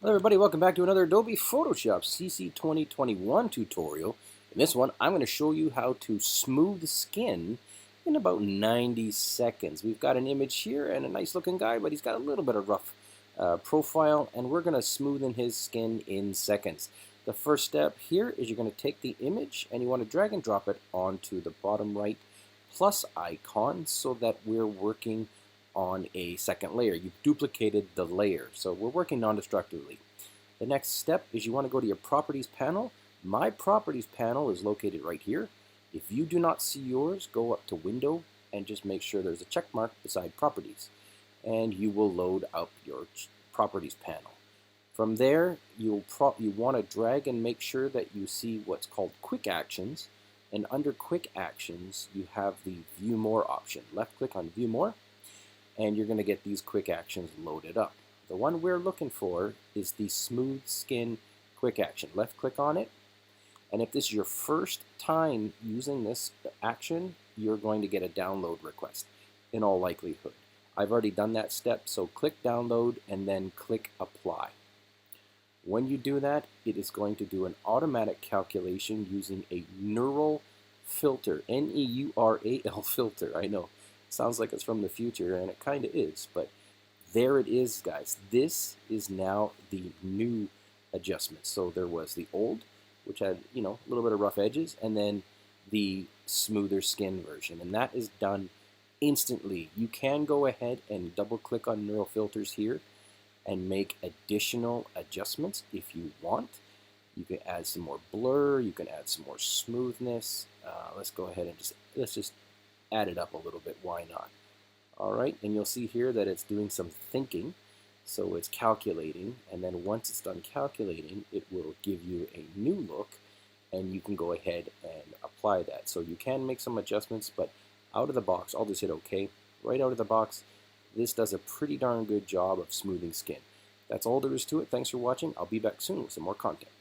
Hello everybody, welcome back to another Adobe Photoshop CC 2021 tutorial. In this one, I'm going to show you how to smooth skin in about 90 seconds. We've got an image here and a nice looking guy, but he's got a little bit of rough profile, and we're going to smoothen his skin in seconds. The first step here is you're going to take the image and you want to drag and drop it onto the bottom right plus icon so that we're working on a second layer. You've duplicated the layer, so we're working non-destructively. The next step is you want to go to your Properties panel. My Properties panel is located right here. If you do not see yours, go up to Window and just make sure there's a check mark beside Properties, and you will load up your Properties panel. From there, you want to drag and make sure that you see what's called Quick Actions, and under Quick Actions, you have the View More option. Left click on View More, and you're going to get these quick actions loaded up. The one we're looking for is the Smooth Skin Quick Action. Left click on it, and if this is your first time using this action, you're going to get a download request in all likelihood. I've already done that step, so click Download and then click Apply. When you do that, it is going to do an automatic calculation using a neural filter, N-E-U-R-A-L filter. I know. Sounds like it's from the future, and it kind of is, but there it is, guys. This is now the new adjustment. So there was the old, which had, a little bit of rough edges, and then the smoother skin version, and that is done instantly. You can go ahead and double click on neural filters here and make additional adjustments if you want. You can add some more blur, you can add some more smoothness. Let's go ahead and let's just add it up a little bit, why not? Alright, and you'll see here that it's doing some thinking, so it's calculating, and then once it's done calculating, it will give you a new look, and you can go ahead and apply that. So you can make some adjustments, but out of the box, I'll just hit OK. Right out of the box, this does a pretty darn good job of smoothing skin. That's all there is to it. Thanks for watching. I'll be back soon with some more content.